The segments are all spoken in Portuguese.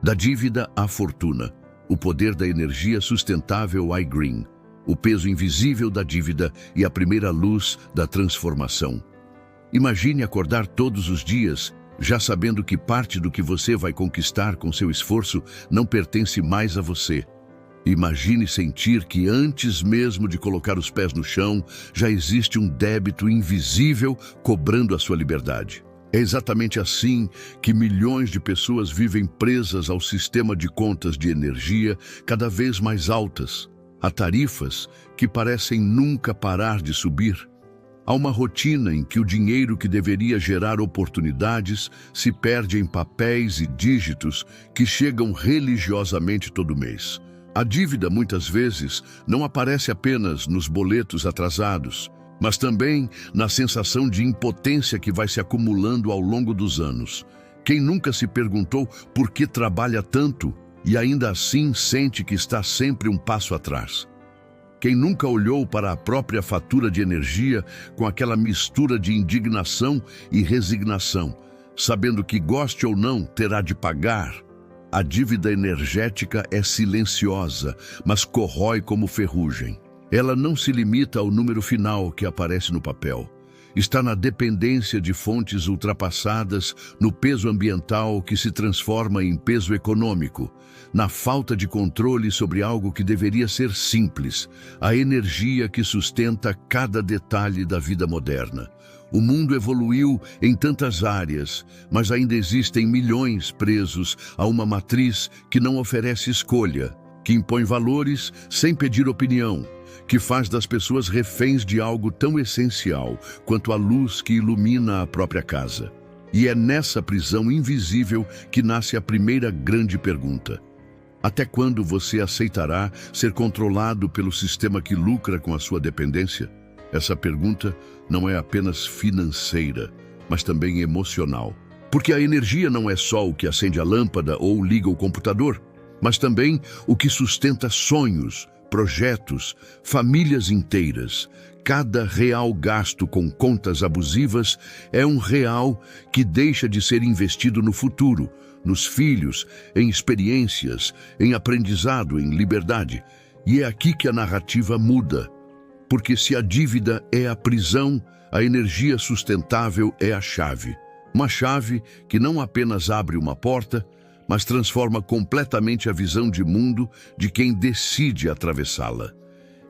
Da dívida à fortuna, o poder da energia sustentável iGreen, o peso invisível da dívida e a primeira luz da transformação. Imagine acordar todos os dias já sabendo que parte do que você vai conquistar com seu esforço não pertence mais a você. Imagine sentir que antes mesmo de colocar os pés no chão, já existe um débito invisível cobrando a sua liberdade. É exatamente assim que milhões de pessoas vivem presas ao sistema de contas de energia cada vez mais altas, a tarifas que parecem nunca parar de subir. Há uma rotina em que o dinheiro que deveria gerar oportunidades se perde em papéis e dígitos que chegam religiosamente todo mês. A dívida, muitas vezes, não aparece apenas nos boletos atrasados, mas também na sensação de impotência que vai se acumulando ao longo dos anos. Quem nunca se perguntou por que trabalha tanto e ainda assim sente que está sempre um passo atrás? Quem nunca olhou para a própria fatura de energia com aquela mistura de indignação e resignação, sabendo que, goste ou não, terá de pagar? A dívida energética é silenciosa, mas corrói como ferrugem. Ela não se limita ao número final que aparece no papel. Está na dependência de fontes ultrapassadas, no peso ambiental que se transforma em peso econômico, na falta de controle sobre algo que deveria ser simples, a energia que sustenta cada detalhe da vida moderna. O mundo evoluiu em tantas áreas, mas ainda existem milhões presos a uma matriz que não oferece escolha, que impõe valores sem pedir opinião, que faz das pessoas reféns de algo tão essencial quanto a luz que ilumina a própria casa. E é nessa prisão invisível que nasce a primeira grande pergunta. Até quando você aceitará ser controlado pelo sistema que lucra com a sua dependência? Essa pergunta não é apenas financeira, mas também emocional. Porque a energia não é só o que acende a lâmpada ou liga o computador, mas também o que sustenta sonhos, projetos, famílias inteiras. Cada real gasto com contas abusivas é um real que deixa de ser investido no futuro, nos filhos, em experiências, em aprendizado, em liberdade. E é aqui que a narrativa muda. Porque se a dívida é a prisão, a energia sustentável é a chave. Uma chave que não apenas abre uma porta, mas transforma completamente a visão de mundo de quem decide atravessá-la.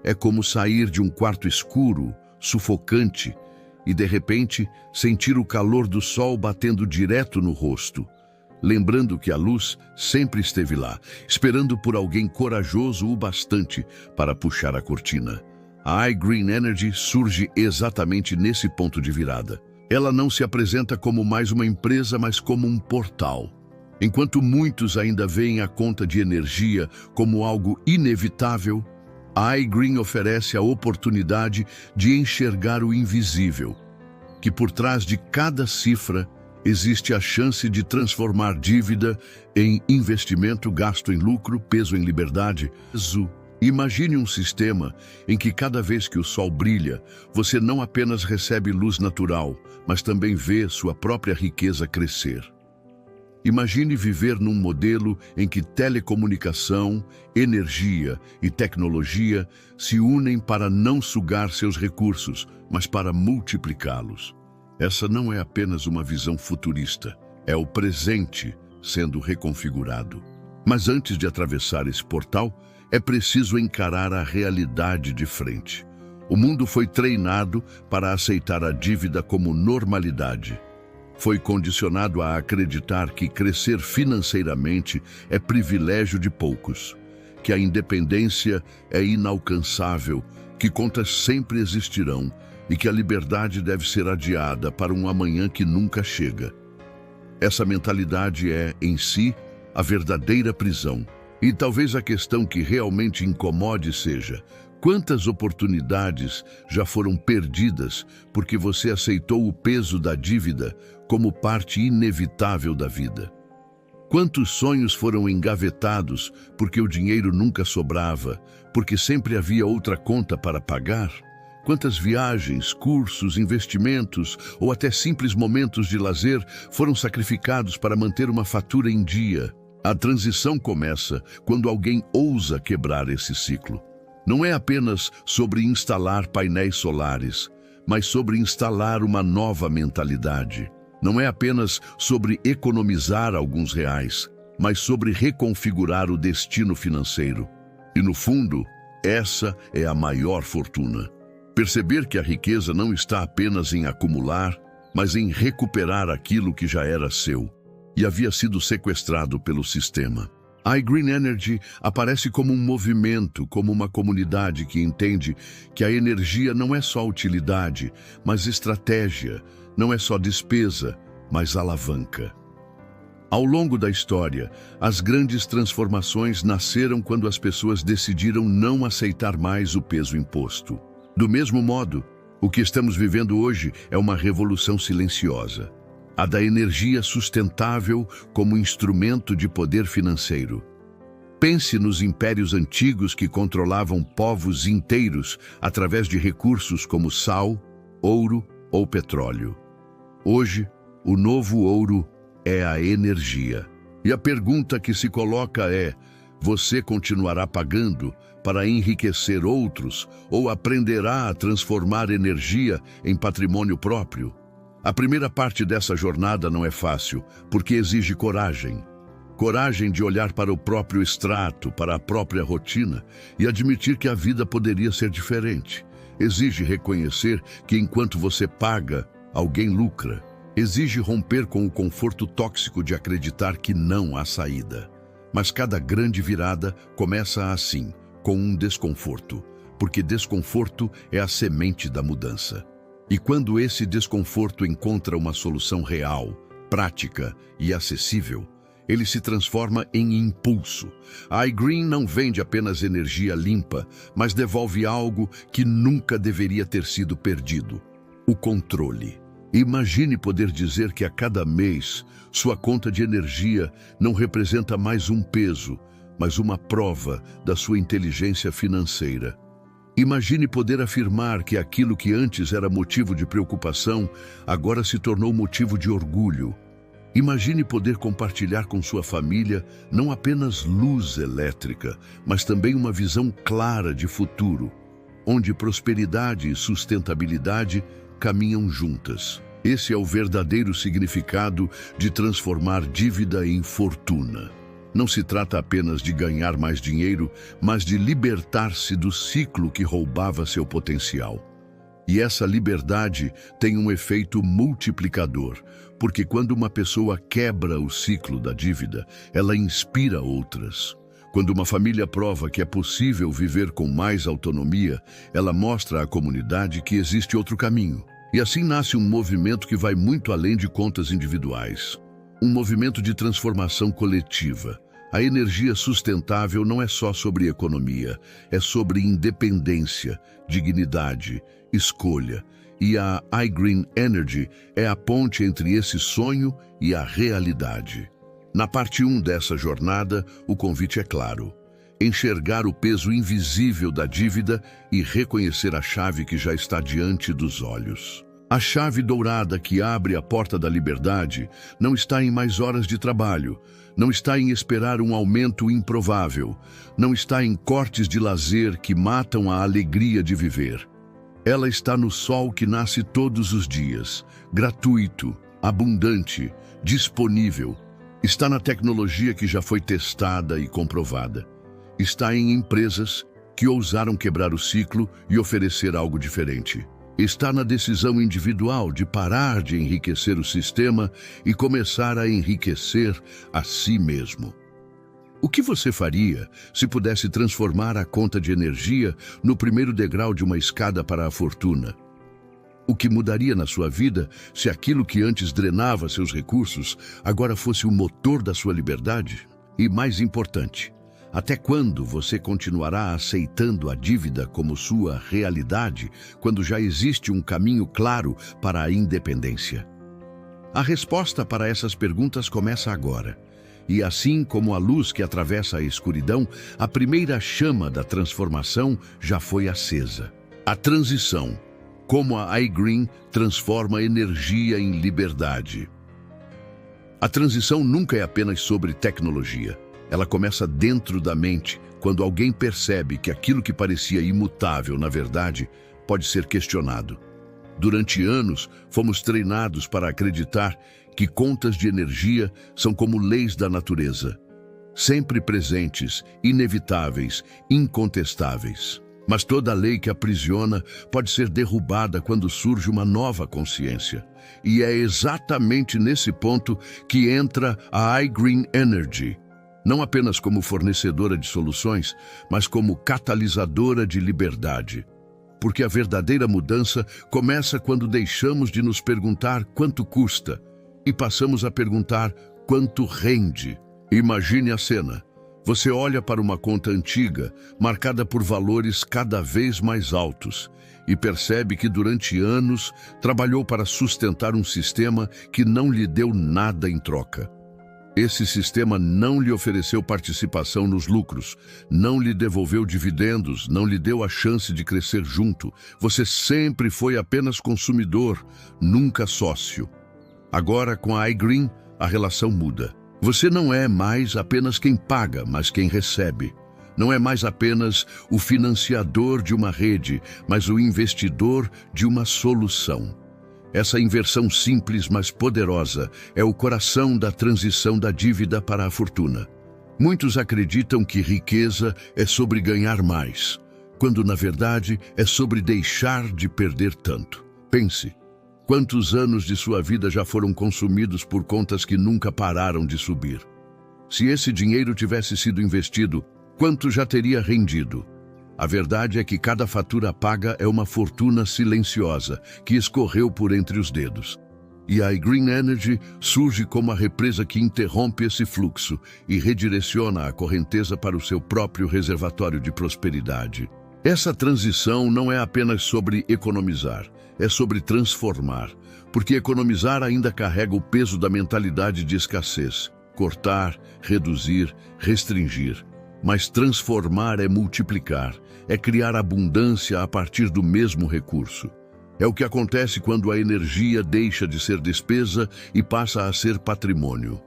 É como sair de um quarto escuro, sufocante, e de repente sentir o calor do sol batendo direto no rosto, lembrando que a luz sempre esteve lá, esperando por alguém corajoso o bastante para puxar a cortina. A iGreen Energy surge exatamente nesse ponto de virada. Ela não se apresenta como mais uma empresa, mas como um portal. Enquanto muitos ainda veem a conta de energia como algo inevitável, a iGreen oferece a oportunidade de enxergar o invisível, que por trás de cada cifra existe a chance de transformar dívida em investimento, gasto em lucro, peso em liberdade. Imagine um sistema em que cada vez que o sol brilha, você não apenas recebe luz natural, mas também vê sua própria riqueza crescer. Imagine viver num modelo em que telecomunicação, energia e tecnologia se unem para não sugar seus recursos, mas para multiplicá-los. Essa não é apenas uma visão futurista, é o presente sendo reconfigurado. Mas antes de atravessar esse portal, é preciso encarar a realidade de frente. O mundo foi treinado para aceitar a dívida como normalidade. Foi condicionado a acreditar que crescer financeiramente é privilégio de poucos, que a independência é inalcançável, que contas sempre existirão e que a liberdade deve ser adiada para um amanhã que nunca chega. Essa mentalidade é, em si, a verdadeira prisão. E talvez a questão que realmente incomode seja: quantas oportunidades já foram perdidas porque você aceitou o peso da dívida como parte inevitável da vida? Quantos sonhos foram engavetados porque o dinheiro nunca sobrava, porque sempre havia outra conta para pagar? Quantas viagens, cursos, investimentos ou até simples momentos de lazer foram sacrificados para manter uma fatura em dia? A transição começa quando alguém ousa quebrar esse ciclo. Não é apenas sobre instalar painéis solares, mas sobre instalar uma nova mentalidade. Não é apenas sobre economizar alguns reais, mas sobre reconfigurar o destino financeiro. E no fundo, essa é a maior fortuna. Perceber que a riqueza não está apenas em acumular, mas em recuperar aquilo que já era seu e havia sido sequestrado pelo sistema. A iGreen Energy aparece como um movimento, como uma comunidade que entende que a energia não é só utilidade, mas estratégia, não é só despesa, mas alavanca. Ao longo da história, as grandes transformações nasceram quando as pessoas decidiram não aceitar mais o peso imposto. Do mesmo modo, o que estamos vivendo hoje é uma revolução silenciosa, a da energia sustentável como instrumento de poder financeiro. Pense nos impérios antigos que controlavam povos inteiros através de recursos como sal, ouro ou petróleo. Hoje, o novo ouro é a energia. E a pergunta que se coloca é: você continuará pagando para enriquecer outros ou aprenderá a transformar energia em patrimônio próprio? A primeira parte dessa jornada não é fácil, porque exige coragem. Coragem de olhar para o próprio extrato, para a própria rotina e admitir que a vida poderia ser diferente. Exige reconhecer que enquanto você paga, alguém lucra. Exige romper com o conforto tóxico de acreditar que não há saída. Mas cada grande virada começa assim, com um desconforto, porque desconforto é a semente da mudança. E quando esse desconforto encontra uma solução real, prática e acessível, ele se transforma em impulso. A iGreen não vende apenas energia limpa, mas devolve algo que nunca deveria ter sido perdido: o controle. Imagine poder dizer que a cada mês sua conta de energia não representa mais um peso, mas uma prova da sua inteligência financeira. Imagine poder afirmar que aquilo que antes era motivo de preocupação, agora se tornou motivo de orgulho. Imagine poder compartilhar com sua família não apenas luz elétrica, mas também uma visão clara de futuro, onde prosperidade e sustentabilidade caminham juntas. Esse é o verdadeiro significado de transformar dívida em fortuna. Não se trata apenas de ganhar mais dinheiro, mas de libertar-se do ciclo que roubava seu potencial. E essa liberdade tem um efeito multiplicador, porque quando uma pessoa quebra o ciclo da dívida, ela inspira outras. Quando uma família prova que é possível viver com mais autonomia, ela mostra à comunidade que existe outro caminho. E assim nasce um movimento que vai muito além de contas individuais. Um movimento de transformação coletiva. A energia sustentável não é só sobre economia, é sobre independência, dignidade, escolha. E a iGreen Energy é a ponte entre esse sonho e a realidade. Na parte 1 dessa jornada, o convite é claro: enxergar o peso invisível da dívida e reconhecer a chave que já está diante dos olhos. A chave dourada que abre a porta da liberdade não está em mais horas de trabalho, não está em esperar um aumento improvável, não está em cortes de lazer que matam a alegria de viver. Ela está no sol que nasce todos os dias, gratuito, abundante, disponível. Está na tecnologia que já foi testada e comprovada. Está em empresas que ousaram quebrar o ciclo e oferecer algo diferente. Está na decisão individual de parar de enriquecer o sistema e começar a enriquecer a si mesmo. O que você faria se pudesse transformar a conta de energia no primeiro degrau de uma escada para a fortuna? O que mudaria na sua vida se aquilo que antes drenava seus recursos agora fosse o motor da sua liberdade? E mais importante, até quando você continuará aceitando a dívida como sua realidade, quando já existe um caminho claro para a independência? A resposta para essas perguntas começa agora. E assim como a luz que atravessa a escuridão, a primeira chama da transformação já foi acesa. A transição, como a iGreen transforma energia em liberdade. A transição nunca é apenas sobre tecnologia. Ela começa dentro da mente, quando alguém percebe que aquilo que parecia imutável, na verdade, pode ser questionado. Durante anos, fomos treinados para acreditar que contas de energia são como leis da natureza, sempre presentes, inevitáveis, incontestáveis. Mas toda lei que aprisiona pode ser derrubada quando surge uma nova consciência. E é exatamente nesse ponto que entra a iGreen Energy, não apenas como fornecedora de soluções, mas como catalisadora de liberdade. Porque a verdadeira mudança começa quando deixamos de nos perguntar quanto custa e passamos a perguntar quanto rende. Imagine a cena. Você olha para uma conta antiga, marcada por valores cada vez mais altos, e percebe que durante anos trabalhou para sustentar um sistema que não lhe deu nada em troca. Esse sistema não lhe ofereceu participação nos lucros, não lhe devolveu dividendos, não lhe deu a chance de crescer junto. Você sempre foi apenas consumidor, nunca sócio. Agora, com a iGreen, a relação muda. Você não é mais apenas quem paga, mas quem recebe. Não é mais apenas o financiador de uma rede, mas o investidor de uma solução. Essa inversão simples, mas poderosa, é o coração da transição da dívida para a fortuna. Muitos acreditam que riqueza é sobre ganhar mais, quando na verdade é sobre deixar de perder tanto. Pense. Quantos anos de sua vida já foram consumidos por contas que nunca pararam de subir? Se esse dinheiro tivesse sido investido, quanto já teria rendido? A verdade é que cada fatura paga é uma fortuna silenciosa que escorreu por entre os dedos. E a iGreen Energy surge como a represa que interrompe esse fluxo e redireciona a correnteza para o seu próprio reservatório de prosperidade. Essa transição não é apenas sobre economizar, é sobre transformar, porque economizar ainda carrega o peso da mentalidade de escassez, cortar, reduzir, restringir. Mas transformar é multiplicar, é criar abundância a partir do mesmo recurso. É o que acontece quando a energia deixa de ser despesa e passa a ser patrimônio.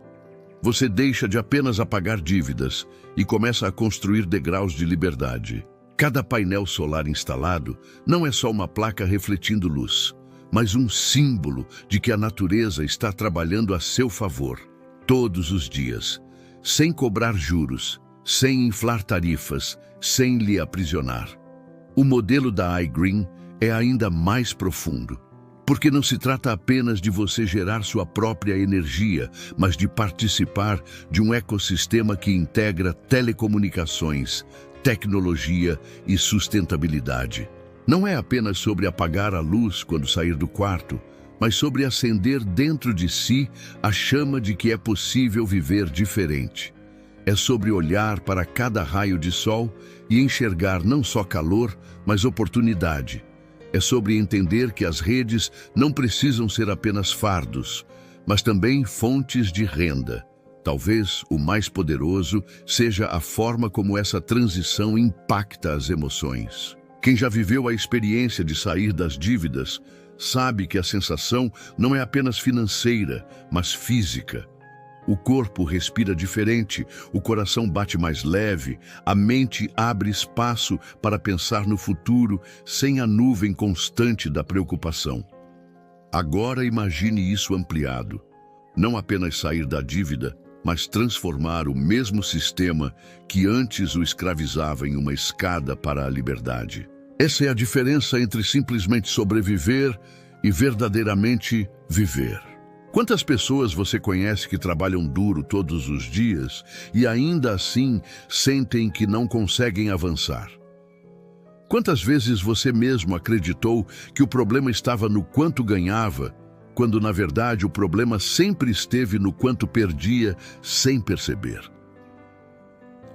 Você deixa de apenas apagar dívidas e começa a construir degraus de liberdade. Cada painel solar instalado não é só uma placa refletindo luz, mas um símbolo de que a natureza está trabalhando a seu favor, todos os dias, sem cobrar juros, sem inflar tarifas, sem lhe aprisionar. O modelo da iGreen é ainda mais profundo, porque não se trata apenas de você gerar sua própria energia, mas de participar de um ecossistema que integra telecomunicações, tecnologia e sustentabilidade. Não é apenas sobre apagar a luz quando sair do quarto, mas sobre acender dentro de si a chama de que é possível viver diferente. É sobre olhar para cada raio de sol e enxergar não só calor, mas oportunidade. É sobre entender que as redes não precisam ser apenas fardos, mas também fontes de renda. Talvez o mais poderoso seja a forma como essa transição impacta as emoções. Quem já viveu a experiência de sair das dívidas sabe que a sensação não é apenas financeira, mas física. O corpo respira diferente, o coração bate mais leve, a mente abre espaço para pensar no futuro sem a nuvem constante da preocupação. Agora imagine isso ampliado. Não apenas sair da dívida, mas transformar o mesmo sistema que antes o escravizava em uma escada para a liberdade. Essa é a diferença entre simplesmente sobreviver e verdadeiramente viver. Quantas pessoas você conhece que trabalham duro todos os dias e ainda assim sentem que não conseguem avançar? Quantas vezes você mesmo acreditou que o problema estava no quanto ganhava, quando na verdade o problema sempre esteve no quanto perdia sem perceber?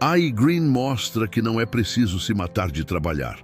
A iGreen mostra que não é preciso se matar de trabalhar,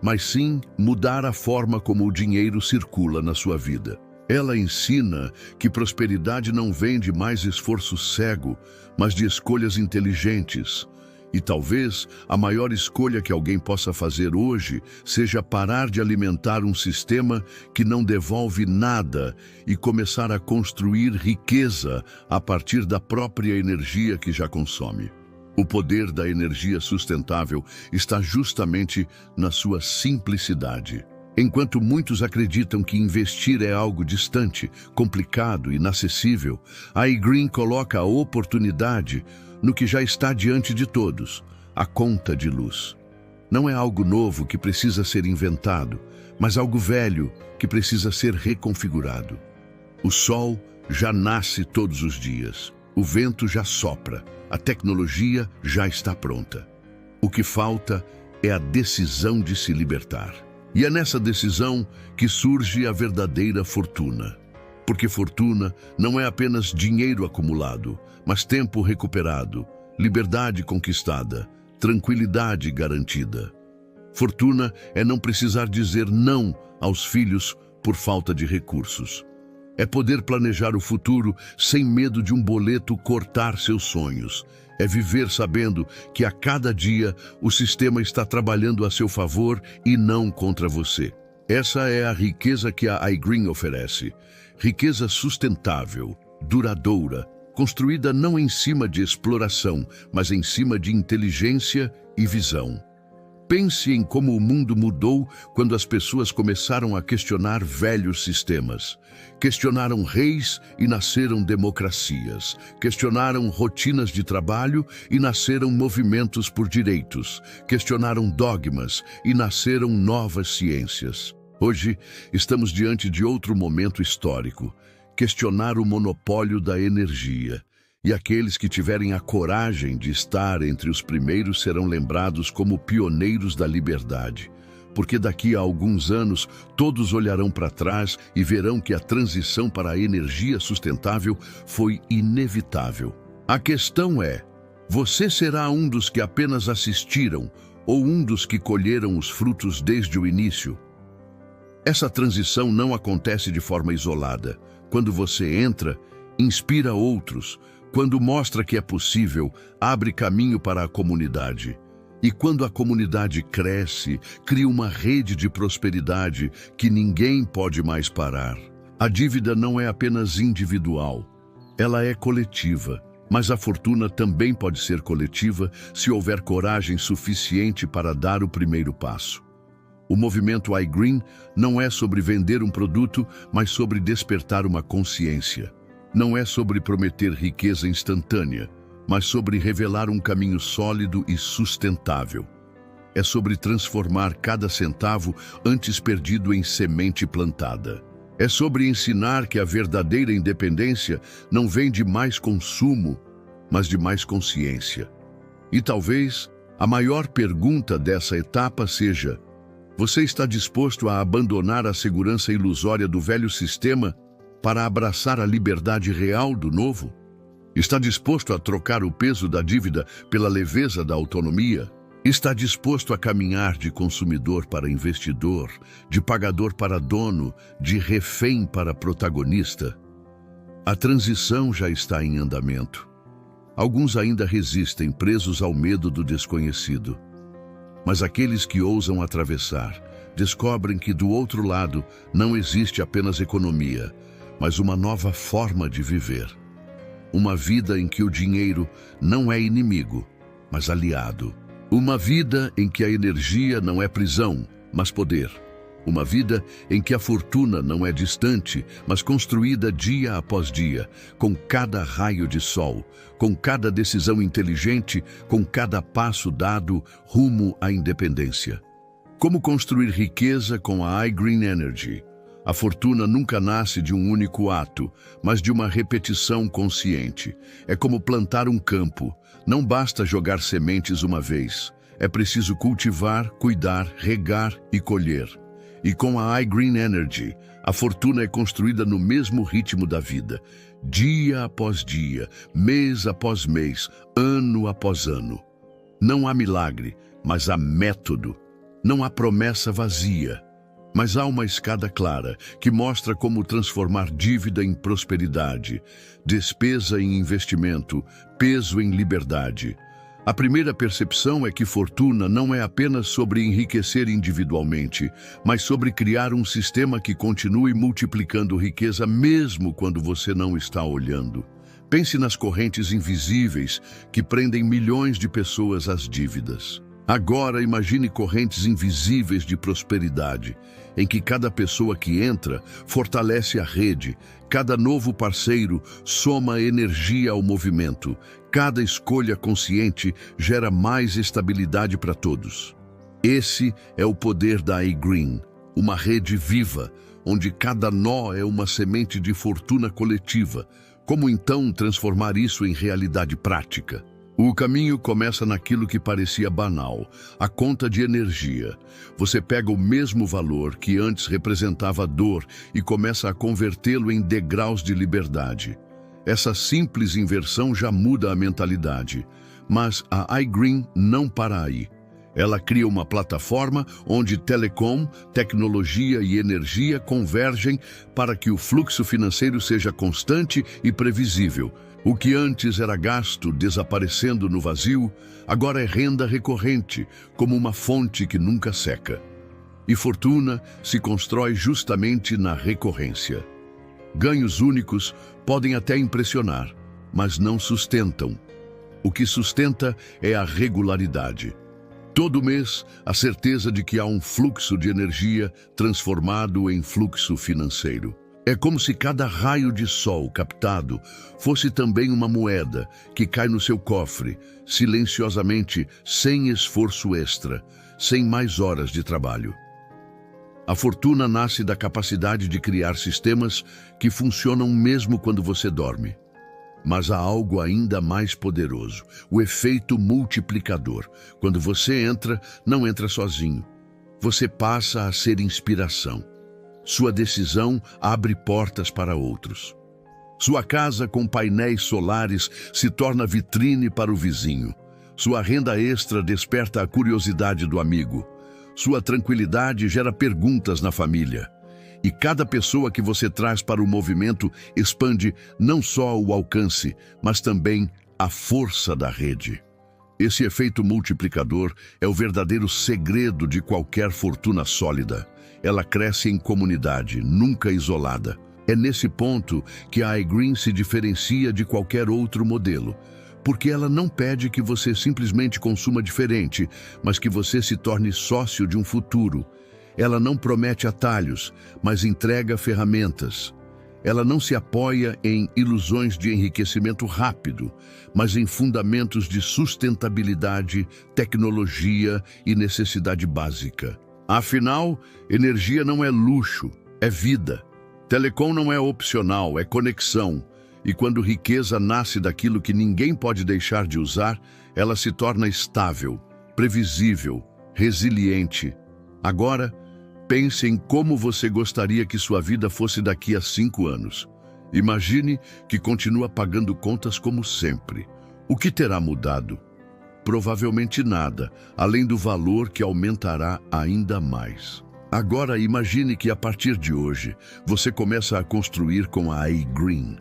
mas sim mudar a forma como o dinheiro circula na sua vida. Ela ensina que prosperidade não vem de mais esforço cego, mas de escolhas inteligentes. E talvez a maior escolha que alguém possa fazer hoje seja parar de alimentar um sistema que não devolve nada e começar a construir riqueza a partir da própria energia que já consome. O poder da energia sustentável está justamente na sua simplicidade. Enquanto muitos acreditam que investir é algo distante, complicado e inacessível, a iGreen coloca a oportunidade no que já está diante de todos, a conta de luz. Não é algo novo que precisa ser inventado, mas algo velho que precisa ser reconfigurado. O sol já nasce todos os dias, o vento já sopra, a tecnologia já está pronta. O que falta é a decisão de se libertar. E é nessa decisão que surge a verdadeira fortuna. Porque fortuna não é apenas dinheiro acumulado, mas tempo recuperado, liberdade conquistada, tranquilidade garantida. Fortuna é não precisar dizer não aos filhos por falta de recursos. É poder planejar o futuro sem medo de um boleto cortar seus sonhos. É viver sabendo que a cada dia o sistema está trabalhando a seu favor e não contra você. Essa é a riqueza que a iGreen oferece. Riqueza sustentável, duradoura, construída não em cima de exploração, mas em cima de inteligência e visão. Pense em como o mundo mudou quando as pessoas começaram a questionar velhos sistemas. Questionaram reis e nasceram democracias. Questionaram rotinas de trabalho e nasceram movimentos por direitos. Questionaram dogmas e nasceram novas ciências. Hoje, estamos diante de outro momento histórico. Questionar o monopólio da energia. E aqueles que tiverem a coragem de estar entre os primeiros serão lembrados como pioneiros da liberdade. Porque daqui a alguns anos, todos olharão para trás e verão que a transição para a energia sustentável foi inevitável. A questão é, você será um dos que apenas assistiram ou um dos que colheram os frutos desde o início? Essa transição não acontece de forma isolada. Quando você entra, inspira outros. Quando mostra que é possível, abre caminho para a comunidade. E quando a comunidade cresce, cria uma rede de prosperidade que ninguém pode mais parar. A dívida não é apenas individual, ela é coletiva. Mas a fortuna também pode ser coletiva se houver coragem suficiente para dar o primeiro passo. O movimento iGreen não é sobre vender um produto, mas sobre despertar uma consciência. Não é sobre prometer riqueza instantânea, mas sobre revelar um caminho sólido e sustentável. É sobre transformar cada centavo antes perdido em semente plantada. É sobre ensinar que a verdadeira independência não vem de mais consumo, mas de mais consciência. E talvez a maior pergunta dessa etapa seja: você está disposto a abandonar a segurança ilusória do velho sistema para abraçar a liberdade real do novo? Está disposto a trocar o peso da dívida pela leveza da autonomia? Está disposto a caminhar de consumidor para investidor, de pagador para dono, de refém para protagonista? A transição já está em andamento. Alguns ainda resistem, presos ao medo do desconhecido. Mas aqueles que ousam atravessar, descobrem que do outro lado não existe apenas economia, mas uma nova forma de viver. Uma vida em que o dinheiro não é inimigo, mas aliado. Uma vida em que a energia não é prisão, mas poder. Uma vida em que a fortuna não é distante, mas construída dia após dia, com cada raio de sol, com cada decisão inteligente, com cada passo dado rumo à independência. Como construir riqueza com a iGreen Energy? A fortuna nunca nasce de um único ato, mas de uma repetição consciente. É como plantar um campo. Não basta jogar sementes uma vez. É preciso cultivar, cuidar, regar e colher. E com a iGreen Energy, a fortuna é construída no mesmo ritmo da vida. Dia após dia, mês após mês, ano após ano. Não há milagre, mas há método. Não há promessa vazia. Mas há uma escada clara que mostra como transformar dívida em prosperidade, despesa em investimento, peso em liberdade. A primeira percepção é que fortuna não é apenas sobre enriquecer individualmente, mas sobre criar um sistema que continue multiplicando riqueza mesmo quando você não está olhando. Pense nas correntes invisíveis que prendem milhões de pessoas às dívidas. Agora imagine correntes invisíveis de prosperidade, em que cada pessoa que entra fortalece a rede, cada novo parceiro soma energia ao movimento, cada escolha consciente gera mais estabilidade para todos. Esse é o poder da iGreen, uma rede viva, onde cada nó é uma semente de fortuna coletiva. Como então transformar isso em realidade prática? O caminho começa naquilo que parecia banal, a conta de energia. Você pega o mesmo valor que antes representava dor e começa a convertê-lo em degraus de liberdade. Essa simples inversão já muda a mentalidade. Mas a iGreen não para aí. Ela cria uma plataforma onde telecom, tecnologia e energia convergem para que o fluxo financeiro seja constante e previsível. O que antes era gasto desaparecendo no vazio, agora é renda recorrente, como uma fonte que nunca seca. E fortuna se constrói justamente na recorrência. Ganhos únicos podem até impressionar, mas não sustentam. O que sustenta é a regularidade. Todo mês, a certeza de que há um fluxo de energia transformado em fluxo financeiro. É como se cada raio de sol captado fosse também uma moeda que cai no seu cofre, silenciosamente, sem esforço extra, sem mais horas de trabalho. A fortuna nasce da capacidade de criar sistemas que funcionam mesmo quando você dorme. Mas há algo ainda mais poderoso, o efeito multiplicador. Quando você entra, não entra sozinho. Você passa a ser inspiração. Sua decisão abre portas para outros. Sua casa com painéis solares se torna vitrine para o vizinho. Sua renda extra desperta a curiosidade do amigo. Sua tranquilidade gera perguntas na família. E cada pessoa que você traz para o movimento expande não só o alcance, mas também a força da rede. Esse efeito multiplicador é o verdadeiro segredo de qualquer fortuna sólida. Ela cresce em comunidade, nunca isolada. É nesse ponto que a iGreen se diferencia de qualquer outro modelo, porque ela não pede que você simplesmente consuma diferente, mas que você se torne sócio de um futuro. Ela não promete atalhos, mas entrega ferramentas. Ela não se apoia em ilusões de enriquecimento rápido, mas em fundamentos de sustentabilidade, tecnologia e necessidade básica. Afinal, energia não é luxo, é vida. Telecom não é opcional, é conexão. E quando riqueza nasce daquilo que ninguém pode deixar de usar, ela se torna estável, previsível, resiliente. Agora, pense em como você gostaria que sua vida fosse daqui a 5 anos. Imagine que continua pagando contas como sempre. O que terá mudado? Provavelmente nada, além do valor que aumentará ainda mais. Agora imagine que a partir de hoje, você começa a construir com a iGreen.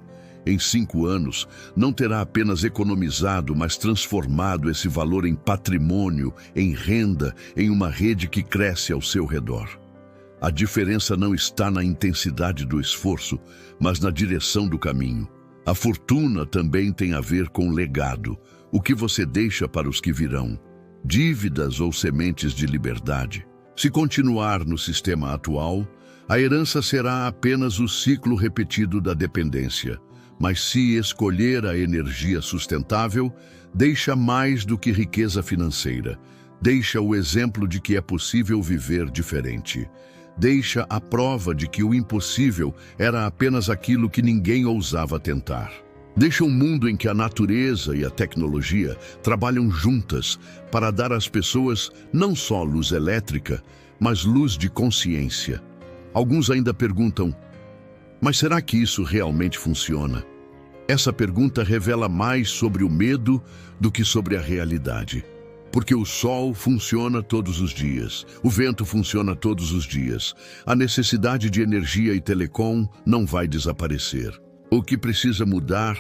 Em 5 anos, não terá apenas economizado, mas transformado esse valor em patrimônio, em renda, em uma rede que cresce ao seu redor. A diferença não está na intensidade do esforço, mas na direção do caminho. A fortuna também tem a ver com legado, o que você deixa para os que virão, dívidas ou sementes de liberdade. Se continuar no sistema atual, a herança será apenas o ciclo repetido da dependência. Mas se escolher a energia sustentável, deixa mais do que riqueza financeira. Deixa o exemplo de que é possível viver diferente. Deixa a prova de que o impossível era apenas aquilo que ninguém ousava tentar. Deixa um mundo em que a natureza e a tecnologia trabalham juntas para dar às pessoas não só luz elétrica, mas luz de consciência. Alguns ainda perguntam, mas será que isso realmente funciona? Essa pergunta revela mais sobre o medo do que sobre a realidade. Porque o sol funciona todos os dias, o vento funciona todos os dias, a necessidade de energia e telecom não vai desaparecer. O que precisa mudar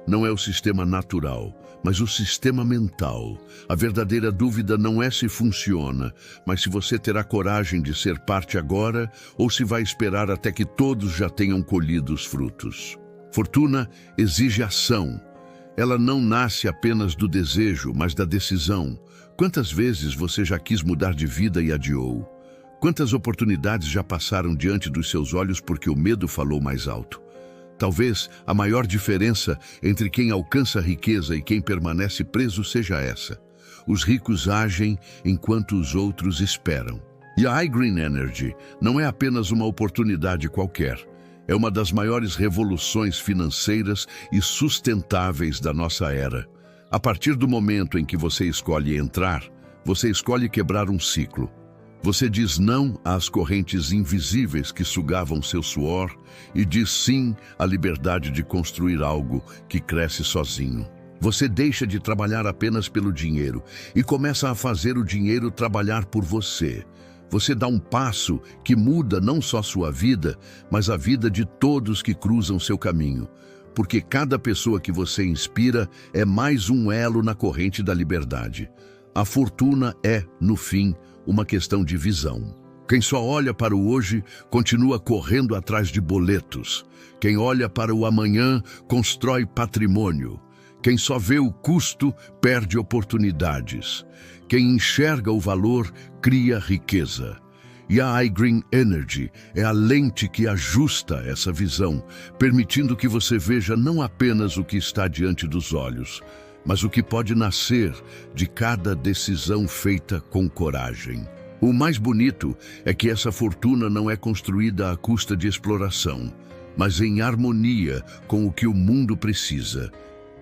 não é o sistema natural, mas o sistema mental. A verdadeira dúvida não é se funciona, mas se você terá coragem de ser parte agora ou se vai esperar até que todos já tenham colhido os frutos. Fortuna exige ação. Ela não nasce apenas do desejo, mas da decisão. Quantas vezes você já quis mudar de vida e adiou? Quantas oportunidades já passaram diante dos seus olhos porque o medo falou mais alto? Talvez a maior diferença entre quem alcança a riqueza e quem permanece preso seja essa. Os ricos agem enquanto os outros esperam. E a iGreen Energy não é apenas uma oportunidade qualquer. É uma das maiores revoluções financeiras e sustentáveis da nossa era. A partir do momento em que você escolhe entrar, você escolhe quebrar um ciclo. Você diz não às correntes invisíveis que sugavam seu suor e diz sim à liberdade de construir algo que cresce sozinho. Você deixa de trabalhar apenas pelo dinheiro e começa a fazer o dinheiro trabalhar por você. Você dá um passo que muda não só sua vida, mas a vida de todos que cruzam seu caminho. Porque cada pessoa que você inspira é mais um elo na corrente da liberdade. A fortuna é, no fim, uma questão de visão. Quem só olha para o hoje continua correndo atrás de boletos. Quem olha para o amanhã constrói patrimônio. Quem só vê o custo perde oportunidades. Quem enxerga o valor cria riqueza. E a iGreen Energy é a lente que ajusta essa visão, permitindo que você veja não apenas o que está diante dos olhos, mas o que pode nascer de cada decisão feita com coragem. O mais bonito é que essa fortuna não é construída à custa de exploração, mas em harmonia com o que o mundo precisa.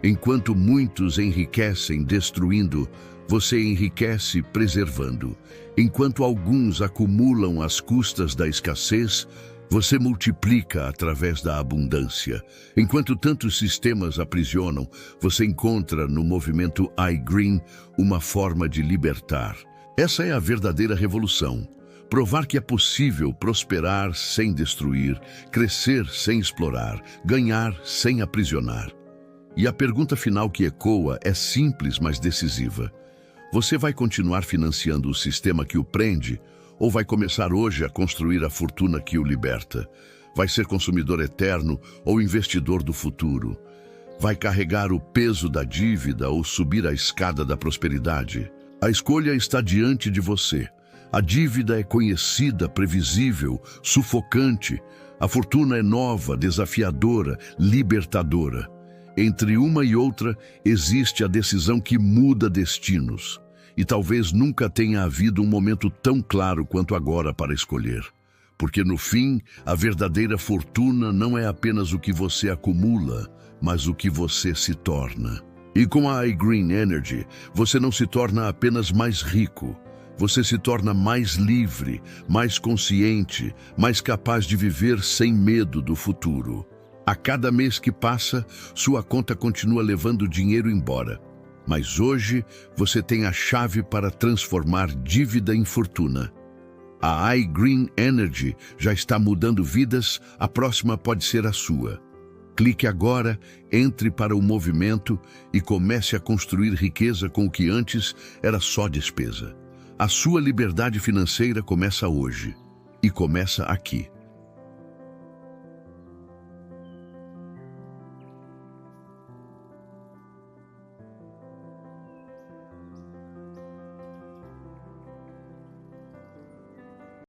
Enquanto muitos enriquecem destruindo, você enriquece preservando. Enquanto alguns acumulam às custas da escassez, você multiplica através da abundância. Enquanto tantos sistemas aprisionam, você encontra no movimento iGreen uma forma de libertar. Essa é a verdadeira revolução. Provar que é possível prosperar sem destruir, crescer sem explorar, ganhar sem aprisionar. E a pergunta final que ecoa é simples, mas decisiva. Você vai continuar financiando o sistema que o prende ou vai começar hoje a construir a fortuna que o liberta? Vai ser consumidor eterno ou investidor do futuro? Vai carregar o peso da dívida ou subir a escada da prosperidade? A escolha está diante de você. A dívida é conhecida, previsível, sufocante. A fortuna é nova, desafiadora, libertadora. Entre uma e outra, existe a decisão que muda destinos. E talvez nunca tenha havido um momento tão claro quanto agora para escolher. Porque no fim, a verdadeira fortuna não é apenas o que você acumula, mas o que você se torna. E com a iGreen Energy, você não se torna apenas mais rico. Você se torna mais livre, mais consciente, mais capaz de viver sem medo do futuro. A cada mês que passa, sua conta continua levando dinheiro embora. Mas hoje, você tem a chave para transformar dívida em fortuna. A iGreen Energy já está mudando vidas, a próxima pode ser a sua. Clique agora, entre para o movimento e comece a construir riqueza com o que antes era só despesa. A sua liberdade financeira começa hoje. E começa aqui.